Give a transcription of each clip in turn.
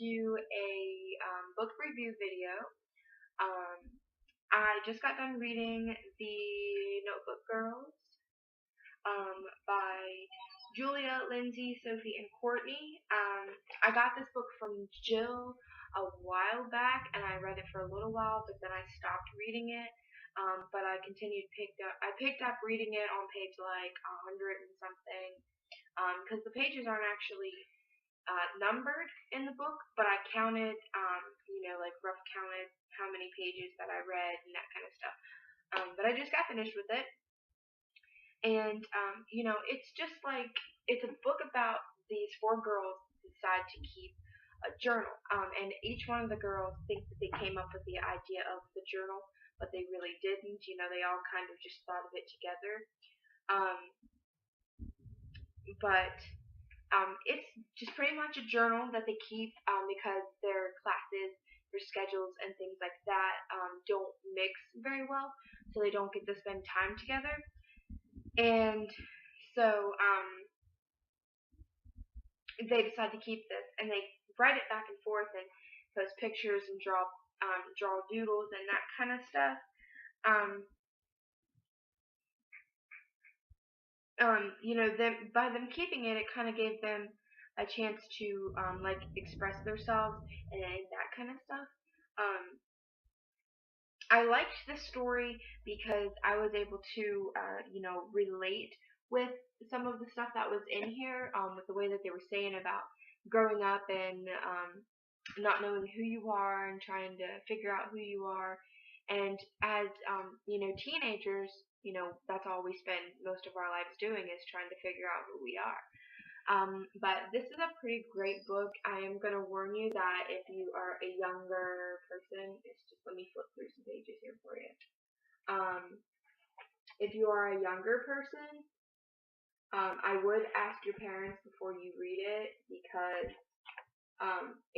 do a book review video. Um, I just got done reading The Notebook Girls by Julia, Lindsay, Sophie, and Courtney. I got this book from Jill a while back, and I read it for a little while, but then I stopped reading it. But I picked up reading it on page like 100 and something, because the pages aren't actually numbered in the book, but I counted, like rough counted how many pages that I read and that kind of stuff. But I just got finished with it, and it's just like it's a book about these four girls who decide to keep a journal, and each one of the girls think that they came up with the idea of the journal, but they really didn't. They all kind of just thought of it together. Um, but It's just pretty much a journal that they keep because their classes, their schedules, and things like that don't mix very well, so they don't get to spend time together. And so they decide to keep this, and they write it back and forth and post pictures and draw doodles and that kind of stuff. By them keeping it, it kind of gave them a chance to express themselves and that kind of stuff. I liked this story because I was able to relate with some of the stuff that was in here, with the way that they were saying about growing up and not knowing who you are and trying to figure out who you are. And as teenagers, that's all we spend most of our lives doing, is trying to figure out who we are. But this is a pretty great book. I am going to warn you that if you are a younger person, let me flip through some pages here for you. If you are a younger person, I would ask your parents before you read it, because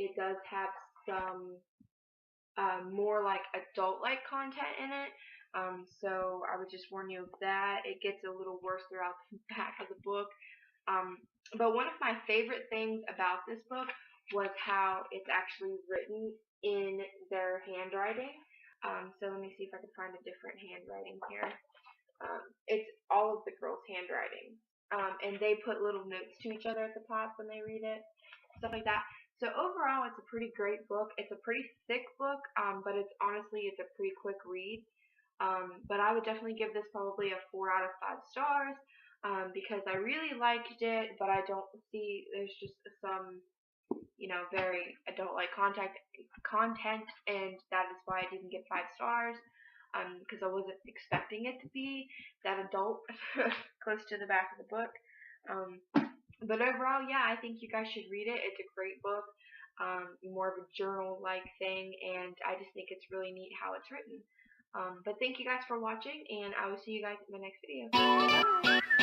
it does have some more like adult-like content in it. So I would just warn you of that. It gets a little worse throughout the back of the book. But one of my favorite things about this book was how it's actually written in their handwriting. So let me see if I can find a different handwriting here. It's all of the girls' handwriting. And they put little notes to each other at the top when they read it, stuff like that. So overall, it's a pretty great book. It's a pretty thick book, but it's a pretty quick read. But I would definitely give this probably a 4 out of 5 stars, because I really liked it, but I don't see, there's just some, very adult-like content, and that is why I didn't get 5 stars, because I wasn't expecting it to be that adult close to the back of the book. But overall, yeah, I think you guys should read it. It's a great book, more of a journal-like thing, and I just think it's really neat how it's written. But thank you guys for watching, and I will see you guys in my next video. Bye!